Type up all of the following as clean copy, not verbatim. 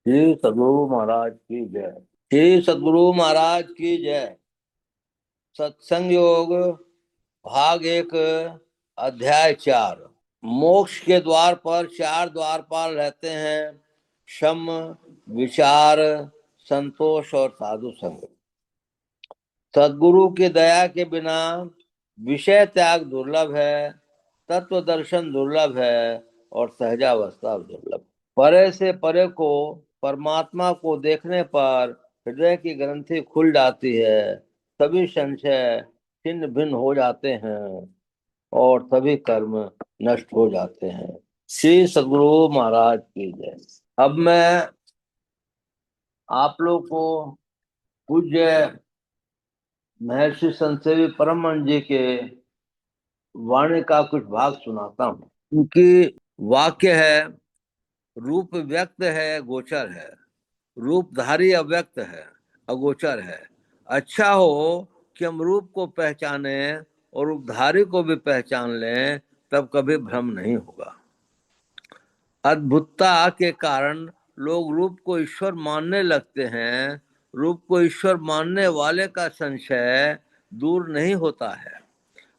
श्री सद्गुरु महाराज की जय। श्री सद्गुरु महाराज की जय। सत्संग योग भाग एक, अध्याय 4। मोक्ष के द्वार पर 4 द्वारपाल रहते हैं: शम, विचार, संतोष और साधु संग। सद्गुरु की दया के बिना विषय त्याग दुर्लभ है, तत्व दर्शन दुर्लभ है और सहजावस्था दुर्लभ। परे से परे को परमात्मा को देखने पर हृदय की ग्रंथि खुल जाती है, सभी संशय छिन्न भिन्न हो जाते हैं और सभी कर्म नष्ट हो जाते हैं। श्री सद्गुरु महाराज की जय। अब मैं आप लोग को पूज्य महर्षि संत सेवी परमहंस जी के वाणी का कुछ भाग सुनाता हूँ। उनकी वाक्य है: रूप व्यक्त है, गोचर है, रूपधारी अव्यक्त है, अगोचर है। अच्छा हो कि हम रूप को पहचाने और रूपधारी को भी पहचान लें, तब कभी भ्रम नहीं होगा। अद्भुतता के कारण लोग रूप को ईश्वर मानने लगते हैं। रूप को ईश्वर मानने वाले का संशय दूर नहीं होता है।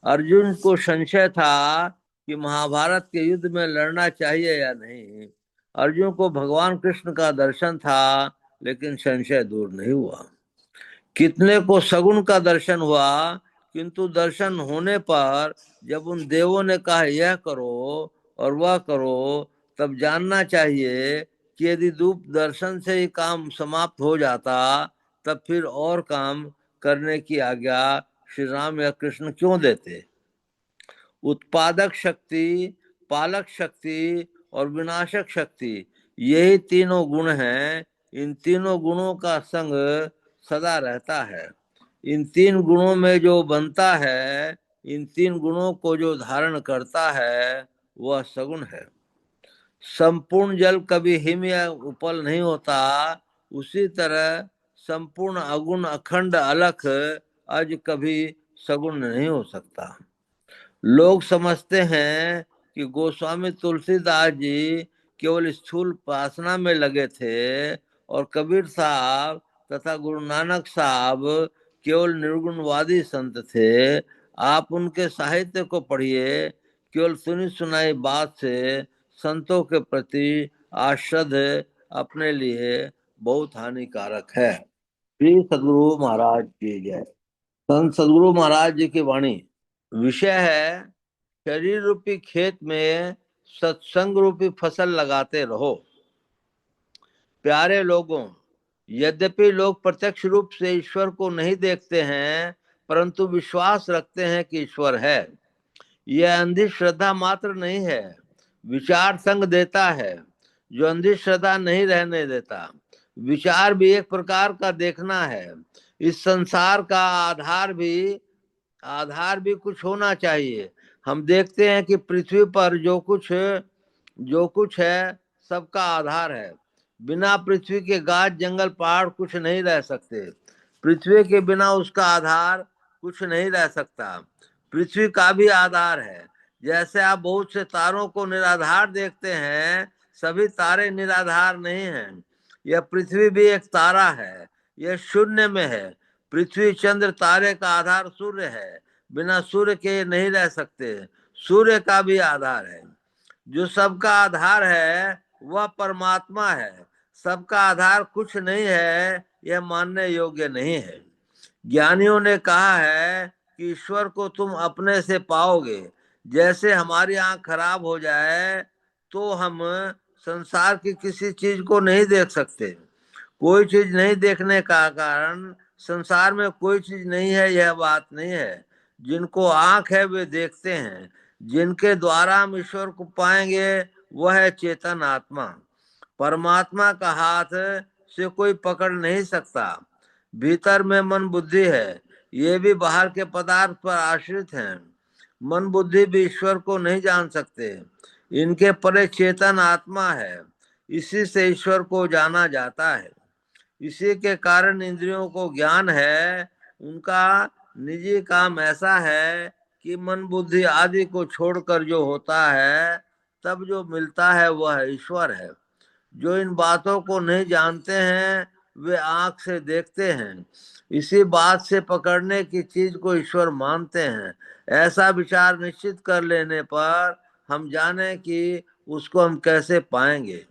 अर्जुन को संशय था कि महाभारत के युद्ध में लड़ना चाहिए या नहीं। अर्जुन को भगवान कृष्ण का दर्शन था, लेकिन संशय दूर नहीं हुआ। कितने को सगुण का दर्शन हुआ, किंतु दर्शन होने पर जब उन देवों ने कहा यह करो और वह करो, तब जानना चाहिए कि यदि रूप दर्शन से ही काम समाप्त हो जाता, तब फिर और काम करने की आज्ञा श्री राम या कृष्ण क्यों देते। उत्पादक शक्ति, पालक शक्ति और विनाशक शक्ति, यही तीनों गुण हैं। इन तीनों गुणों का संग सदा रहता है। इन 3 गुणों में जो बनता है, इन 3 गुणों को जो धारण करता है, वह सगुण है। संपूर्ण जल कभी हिम या उपल नहीं होता, उसी तरह संपूर्ण अगुण अखंड अलख अज कभी सगुण नहीं हो सकता। लोग समझते हैं कि गोस्वामी तुलसीदास जी केवल स्थूल उपासना में लगे थे और कबीर साहब तथा गुरु नानक साहब केवल निर्गुणवादी संत थे। आप उनके साहित्य को पढ़िए। केवल सुनी सुनाई बात से संतों के प्रति आश्रद अपने लिए बहुत हानिकारक है। श्री सद्गुरु महाराज की जय। संत सद्गुरु महाराज जी की वाणी। विषय है: शरीर रूपी खेत में सत्संग रूपी फसल लगाते रहो। प्यारे लोगों, यद्यपि लोग प्रत्यक्ष रूप से ईश्वर को नहीं देखते हैं, परंतु विश्वास रखते हैं कि ईश्वर है। यह अंधी श्रद्धा मात्र नहीं है, विचार संग देता है, जो अंधी श्रद्धा नहीं रहने देता। विचार भी एक प्रकार का देखना है। इस संसार का आधार भी कुछ होना चाहिए। हम देखते हैं कि पृथ्वी पर जो कुछ है, सबका आधार है। बिना पृथ्वी के गाछ जंगल पहाड़ कुछ नहीं रह सकते। पृथ्वी के बिना उसका आधार कुछ नहीं रह सकता। पृथ्वी का भी आधार है। जैसे आप बहुत से तारों को निराधार देखते हैं, सभी तारे निराधार नहीं हैं। यह पृथ्वी भी एक तारा है, यह शून्य में है। पृथ्वी चंद्र तारे का आधार सूर्य है, बिना सूर्य के नहीं रह सकते। सूर्य का भी आधार है। जो सबका आधार है वह परमात्मा है। सबका आधार कुछ नहीं है, यह मानने योग्य नहीं है। ज्ञानियों ने कहा है कि ईश्वर को तुम अपने से पाओगे। जैसे हमारी आंख खराब हो जाए तो हम संसार की किसी चीज को नहीं देख सकते। कोई चीज नहीं देखने का कारण संसार में कोई चीज नहीं है, यह बात नहीं है। जिनको आंख है वे देखते हैं। जिनके द्वारा हम ईश्वर को पाएंगे वह है चेतन आत्मा। परमात्मा का हाथ से कोई पकड़ नहीं सकता। भीतर में मन बुद्धि है, ये भी बाहर के पदार्थ पर आश्रित हैं। मन बुद्धि भी ईश्वर को नहीं जान सकते। इनके परे चेतन आत्मा है, इसी से ईश्वर को जाना जाता है। इसी के कारण इंद्रियों को ज्ञान है। उनका निजी काम ऐसा है कि मन बुद्धि आदि को छोड़कर जो होता है, तब जो मिलता है वह ईश्वर है। जो इन बातों को नहीं जानते हैं वे आंख से देखते हैं, इसी बात से पकड़ने की चीज को ईश्वर मानते हैं। ऐसा विचार निश्चित कर लेने पर हम जाने कि उसको हम कैसे पाएंगे।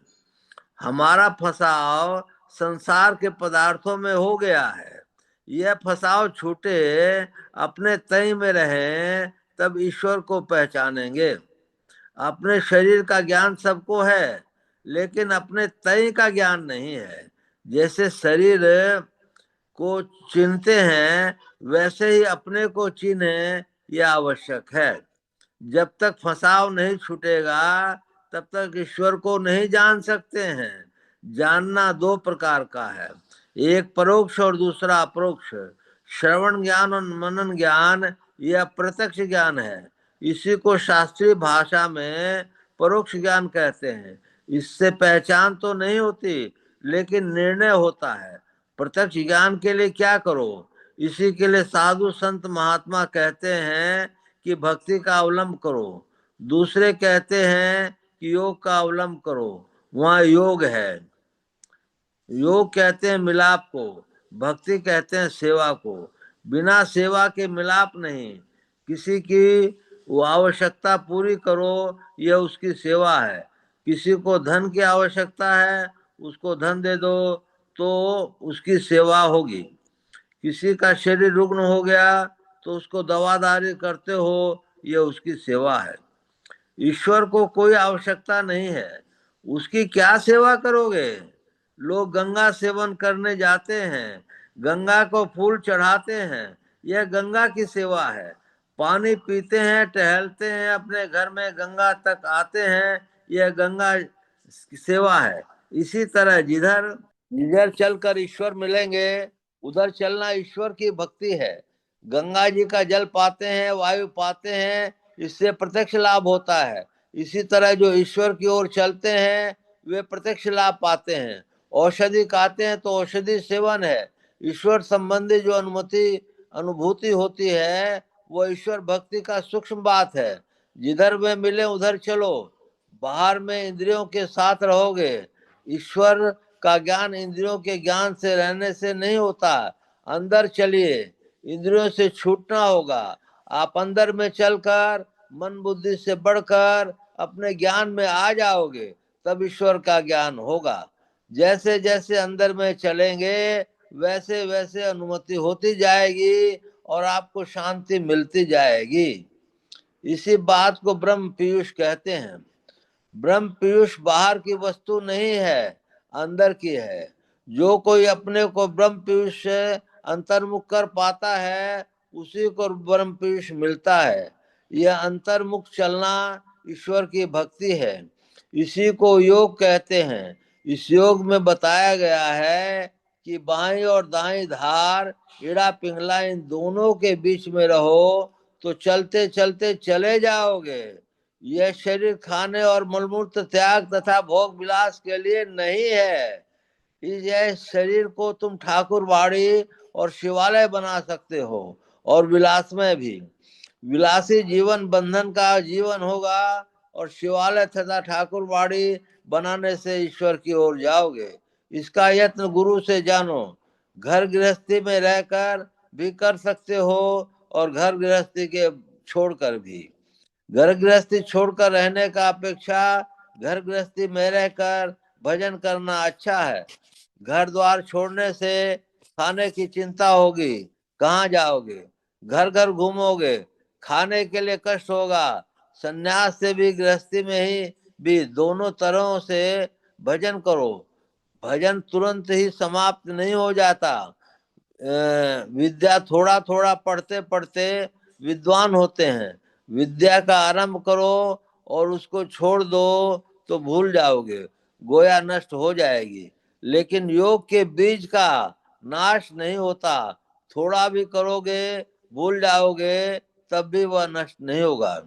हमारा फंसाव संसार के पदार्थों में हो गया है। यह फंसाव छूटे, अपने तय में रहें, तब ईश्वर को पहचानेंगे। अपने शरीर का ज्ञान सबको है, लेकिन अपने तय का ज्ञान नहीं है। जैसे शरीर को चिन्हते हैं, वैसे ही अपने को चिन्हे, यह आवश्यक है। जब तक फंसाव नहीं छूटेगा, तब तक ईश्वर को नहीं जान सकते हैं। जानना दो प्रकार का है, एक परोक्ष और दूसरा अपरोक्ष। श्रवण ज्ञान और मनन ज्ञान यह प्रत्यक्ष ज्ञान है। इसी को शास्त्रीय भाषा में परोक्ष ज्ञान कहते हैं। इससे पहचान तो नहीं होती, लेकिन निर्णय होता है। प्रत्यक्ष ज्ञान के लिए क्या करो? इसी के लिए साधु संत महात्मा कहते हैं कि भक्ति का अवलंब करो। दूसरे कहते हैं कि योग का अवलंब करो। वहाँ योग है। योग कहते हैं मिलाप को, भक्ति कहते हैं सेवा को। बिना सेवा के मिलाप नहीं। किसी की वो आवश्यकता पूरी करो, यह उसकी सेवा है। किसी को धन की आवश्यकता है, उसको धन दे दो, तो उसकी सेवा होगी। किसी का शरीर रुग्ण हो गया, तो उसको दवादारी करते हो, यह उसकी सेवा है। ईश्वर को कोई आवश्यकता नहीं है, उसकी क्या सेवा करोगे? लोग गंगा सेवन करने जाते हैं, गंगा को फूल चढ़ाते हैं, यह गंगा की सेवा है। पानी पीते हैं, टहलते हैं, अपने घर में गंगा तक आते हैं, यह गंगा सेवा है। इसी तरह जिधर जिधर चलकर ईश्वर मिलेंगे, उधर चलना ईश्वर की भक्ति है। गंगा जी का जल पाते हैं, वायु पाते हैं, इससे प्रत्यक्ष लाभ होता है। इसी तरह जो ईश्वर की ओर चलते हैं, वे प्रत्यक्ष लाभ पाते हैं। औषधि खाते हैं तो औषधि सेवन है। ईश्वर संबंधी जो अनुभूति होती है, वो ईश्वर भक्ति का सूक्ष्म बात है। जिधर वे मिले उधर चलो। बाहर में इंद्रियों के साथ रहोगे। ईश्वर का ज्ञान इंद्रियों के ज्ञान से रहने से नहीं होता। अंदर चलिए, इंद्रियों से छूटना होगा। आप अंदर में चलकर मन बुद्धि से बढ़कर अपने ज्ञान में आ जाओगे, तब ईश्वर का ज्ञान होगा। जैसे जैसे अंदर में चलेंगे, वैसे वैसे अनुमति होती जाएगी और आपको शांति मिलती जाएगी। इसी बात को ब्रह्म पीयूष कहते हैं। ब्रह्म पीयूष बाहर की वस्तु नहीं है, अंदर की है। जो कोई अपने को ब्रह्म पीयूष से अंतर्मुख कर पाता है, उसी को ब्रह्म पीयूष मिलता है। यह अंतर्मुख चलना ईश्वर की भक्ति है। इसी को योग कहते हैं। इस योग में बताया गया है कि बाईं और दाईं धार, इड़ा पिंगला, इन दोनों के बीच में रहो, तो चलते चलते चले जाओगे। यह शरीर खाने और मलमूत्र त्याग तथा भोग विलास के लिए नहीं है। इस शरीर को तुम ठाकुर बाड़ी और शिवालय बना सकते हो, और विलास में भी। विलासी जीवन बंधन का जीवन होगा, और शिवालय तथा ठाकुर बाड़ी बनाने से ईश्वर की ओर जाओगे। इसका यत्न गुरु से जानो। घर गृहस्थी में रहकर भी कर सकते हो, और घर गृहस्थी के छोड़कर भी। घर गृहस्थी छोड़कर रहने का अपेक्षा घर गृहस्थी में रहकर भजन करना अच्छा है। घर द्वार छोड़ने से खाने की चिंता होगी, कहाँ जाओगे? घर घर घूमोगे, खाने के लिए कष्ट होगा। संन्यास से भी गृहस्थी में ही भी दोनों तरहों से भजन करो। भजन तुरंत ही समाप्त नहीं हो जाता। विद्या थोड़ा थोड़ा पढ़ते पढ़ते विद्वान होते हैं। विद्या का आरंभ करो और उसको छोड़ दो तो भूल जाओगे, गोया नष्ट हो जाएगी। लेकिन योग के बीज का नाश नहीं होता। थोड़ा भी करोगे, भूल जाओगे, तब भी वह नष्ट नहीं होगा।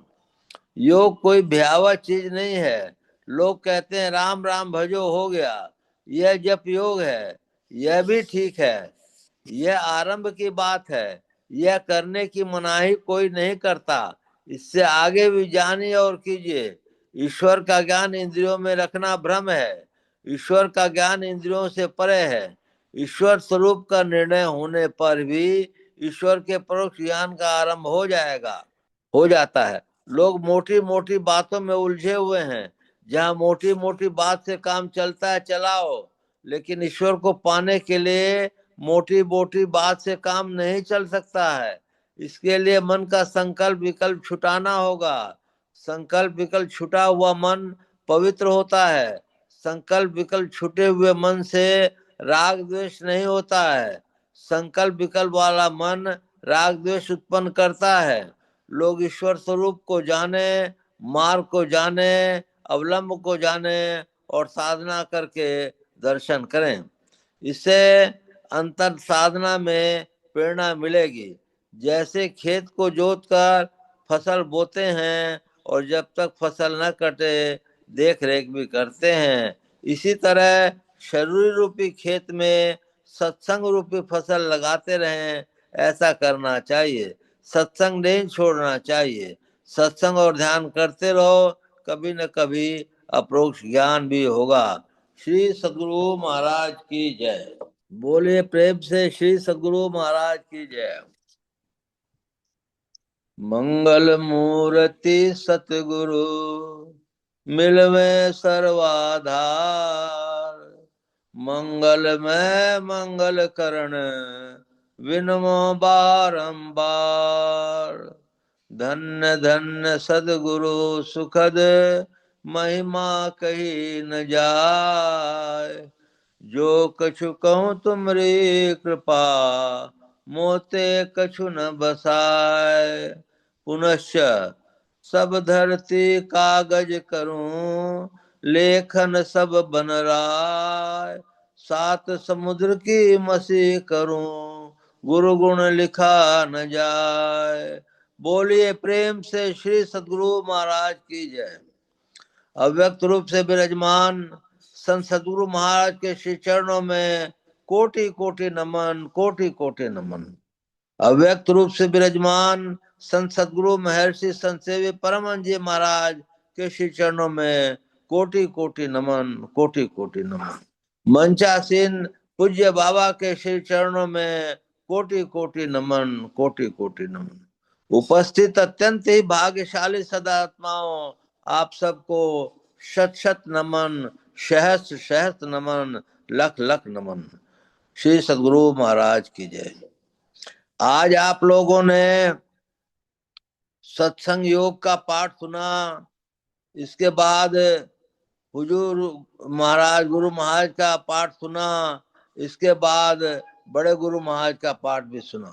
योग कोई भयावह चीज नहीं है। लोग कहते हैं राम राम भजो हो गया, यह जप योग है। यह भी ठीक है, यह आरंभ की बात है। यह करने की मनाही कोई नहीं करता। इससे आगे भी जानिए और कीजिए। ईश्वर का ज्ञान इंद्रियों में रखना भ्रम है। ईश्वर का ज्ञान इंद्रियों से परे है। ईश्वर स्वरूप का निर्णय होने पर भी ईश्वर के परोक्ष ज्ञान का आरंभ हो जाता है। लोग मोटी मोटी बातों में उलझे हुए हैं। जहाँ मोटी मोटी बात से काम चलता है चलाओ, लेकिन ईश्वर को पाने के लिए मोटी मोटी बात से काम नहीं चल सकता है। इसके लिए मन का संकल्प विकल्प छुटाना होगा। संकल्प विकल्प छुटा हुआ मन पवित्र होता है। संकल्प विकल्प छूटे हुए मन से राग द्वेष नहीं होता है। संकल्प विकल्प वाला मन राग द्वेष उत्पन्न करता है। लोग ईश्वर स्वरूप को जाने, मार्ग को जाने, अवलंब को जाने और साधना करके दर्शन करें। इससे अंतर साधना में प्रेरणा मिलेगी। जैसे खेत को जोत कर फसल बोते हैं और जब तक फसल न कटे देख रेख भी करते हैं, इसी तरह शरीर रूपी खेत में सत्संग रूपी फसल लगाते रहें। ऐसा करना चाहिए। सत्संग नहीं छोड़ना चाहिए। सत्संग और ध्यान करते रहो, कभी न कभी अपरोक्ष ज्ञान भी होगा। श्री सद्गुरु महाराज की जय। बोलिए प्रेम से श्री सद्गुरु महाराज की जय। मंगल मूर्ति सतगुरु मिलवे सर्वाधार। मंगल में मंगल करण विनमो बारंबार। धन्य धन्य सदगुरु सुखद महिमा कही न जाय। जो कछु कहूँ तुमरी कृपा मोते कछु न बसाय। पुनश्च सब धरती कागज करूं लेखन सब बन राय। सात समुद्र की मसी करूं गुरु गुण लिखा न जाय। बोलिए प्रेम से श्री सद्गुरु महाराज की जय। अव्यक्त रूप से विराजमान संत सद्गुरु महाराज के श्री चरणों में कोटि कोटि नमन, कोटि कोटि नमन। अव्यक्त रूप से विराजमान संत सद्गुरु महर्षि संत सेवी परमहंस जी महाराज के श्री चरणों में कोटि कोटि नमन, कोटि कोटि नमन। मंचासीन पूज्य बाबा के श्री चरणों में कोटि कोटि नमन, कोटि कोटि नमन। उपस्थित अत्यंत ही भाग्यशाली सदात्माओं, आप सबको शत शत नमन, सहस्त्र सहस्त्र नमन, लख लख नमन। श्री सद्गुरु महाराज की जय। आज आप लोगों ने सत्संग योग का पाठ सुना। इसके बाद हुजूर महाराज गुरु महाराज का पाठ सुना। इसके बाद बड़े गुरु महाराज का पाठ भी सुना।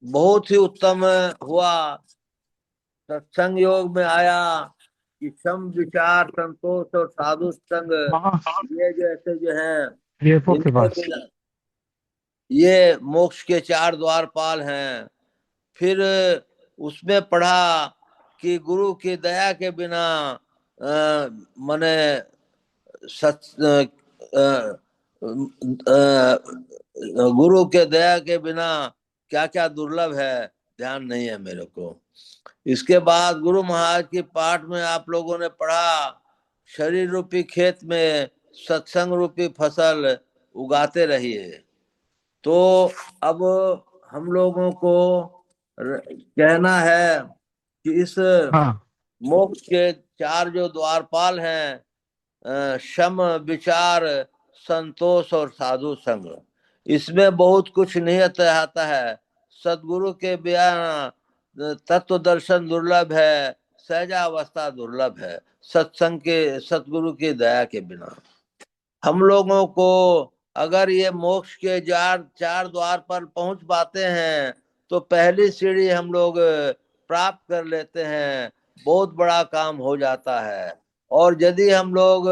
बहुत ही उत्तम हुआ। सत्संग योग में आया कि सम विचार संतोष और साधु संग, ये जैसे जो है इनके बिना ये मोक्ष के चार द्वारपाल हैं। फिर उसमें पढ़ा कि गुरु की दया के बिना मने गुरु के दया के बिना क्या क्या दुर्लभ है, ध्यान नहीं है मेरे को। इसके बाद गुरु महाराज की पाठ में आप लोगों ने पढ़ा, शरीर रूपी खेत में सत्संग रूपी फसल उगाते रहिए। तो अब हम लोगों को कहना है कि इस मोक्ष के चार जो द्वारपाल हैं, शम विचार संतोष और साधु संग, इसमें बहुत कुछ नियत आता है। सदगुरु के बिना तत्व दर्शन दुर्लभ है, सहजावस्था दुर्लभ है। सत्संग के सतगुरु की दया के बिना हम लोगों को अगर ये मोक्ष के चार द्वार पर पहुंच पाते हैं तो पहली सीढ़ी हम लोग प्राप्त कर लेते हैं, बहुत बड़ा काम हो जाता है। और यदि हम लोग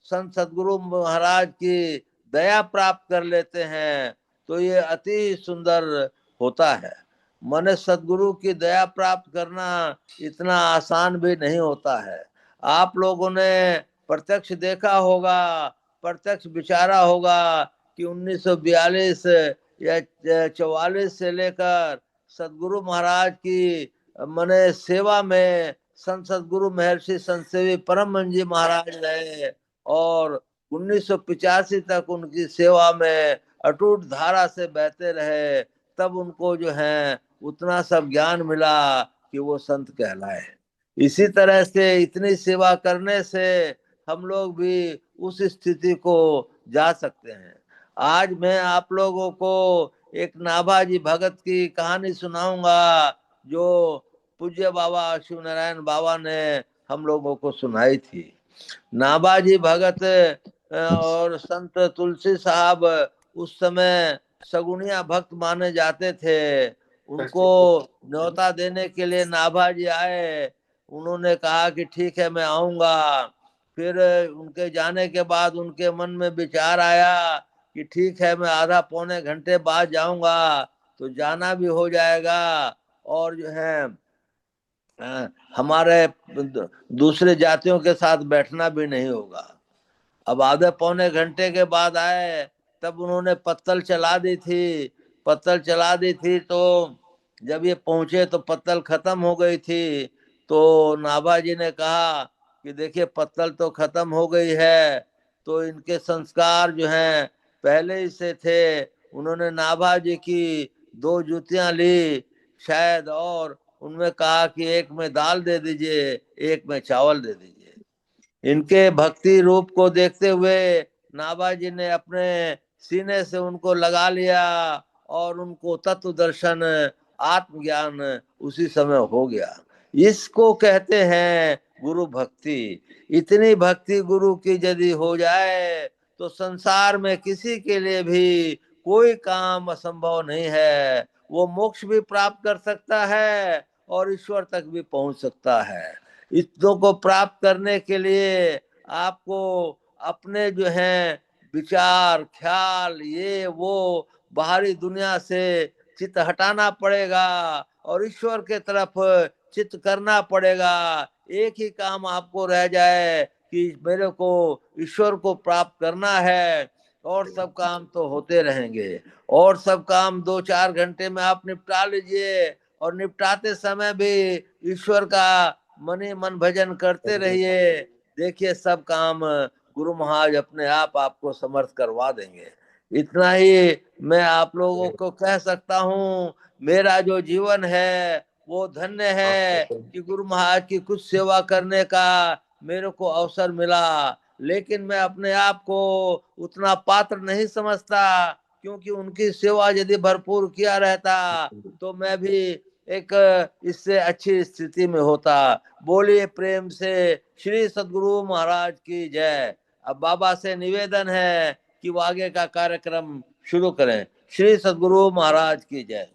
संत सदगुरु महाराज की दया प्राप्त कर लेते हैं तो ये अति सुंदर होता है। मन सदगुरु की दया प्राप्त करना इतना आसान भी नहीं होता है। आप लोगों ने प्रत्यक्ष देखा होगा, प्रत्यक्ष विचारा होगा कि 1942 या 44 से लेकर सदगुरु महाराज की मने सेवा में संत सदगुरु महर्षि संत सेवी परमहंस जी महाराज रहे। और 1985 तक उनकी सेवा में अटूट धारा से बहते रहे, तब उनको जो है उतना सब ज्ञान मिला कि वो संत कहलाए। इसी तरह से इतनी सेवा करने से हम लोग भी उस स्थिति को जा सकते हैं। आज मैं आप लोगों को एक नाभाजी भगत की कहानी सुनाऊंगा, जो पूज्य बाबा शिव नारायण बाबा ने हम लोगों को सुनाई थी। नाभाजी भगत और संत तुलसी साहब उस समय सगुनिया भक्त माने जाते थे। उनको न्योता देने के लिए नाभाजी आए। उन्होंने कहा कि ठीक है, मैं आऊंगा। फिर उनके जाने के बाद उनके मन में विचार आया कि ठीक है, मैं आधा पौने घंटे बाद जाऊंगा तो जाना भी हो जाएगा, और जो है हमारे दूसरे जातियों के साथ बैठना भी नहीं होगा। अब आधे पौने घंटे के बाद आए, तब उन्होंने पत्तल चला दी थी। पत्तल चला दी थी तो जब ये पहुंचे तो पत्तल खत्म हो गई थी। तो नाभाजी ने कहा कि देखिए, पत्तल तो खत्म हो गई है। तो इनके संस्कार जो हैं पहले ही से थे। उन्होंने नाभाजी की 2 जूतियां ली शायद, और उनमें कहा कि एक में दाल दे दीजिए, एक में चावल दे दीजिए। इनके भक्ति रूप को देखते हुए नाभाजी ने अपने सीने से उनको लगा लिया, और उनको तत्व दर्शन, आत्मज्ञान उसी समय हो गया। इसको कहते हैं गुरु भक्ति। इतनी भक्ति गुरु की यदि हो जाए तो संसार में किसी के लिए भी कोई काम असंभव नहीं है। वो मोक्ष भी प्राप्त कर सकता है और ईश्वर तक भी पहुंच सकता है। इतनों को प्राप्त करने के लिए आपको अपने जो है विचार, ख्याल, ये वो बाहरी दुनिया से चित्त हटाना पड़ेगा और ईश्वर के तरफ चित्त करना पड़ेगा। एक ही काम आपको रह जाए कि मेरे को ईश्वर को प्राप्त करना है, और सब काम तो होते रहेंगे। और सब काम 2-4 घंटे में आप निपटा लीजिए, और निपटाते समय भी ईश्वर का मन ही मन भजन करते रहिए। देखिए, सब काम गुरु महाराज अपने आप आपको समर्थ करवा देंगे। इतना ही मैं आप लोगों को कह सकता हूँ। मेरा जो जीवन है वो धन्य है कि गुरु महाराज की कुछ सेवा करने का मेरे को अवसर मिला। लेकिन मैं अपने आप को उतना पात्र नहीं समझता, क्योंकि उनकी सेवा यदि भरपूर किया रहता तो मैं भी एक इससे अच्छी स्थिति में होता। बोलिए प्रेम से श्री सद्गुरु महाराज की जय। अब बाबा से निवेदन है कि वो आगे का कार्यक्रम शुरू करें। श्री सद्गुरु महाराज की जय।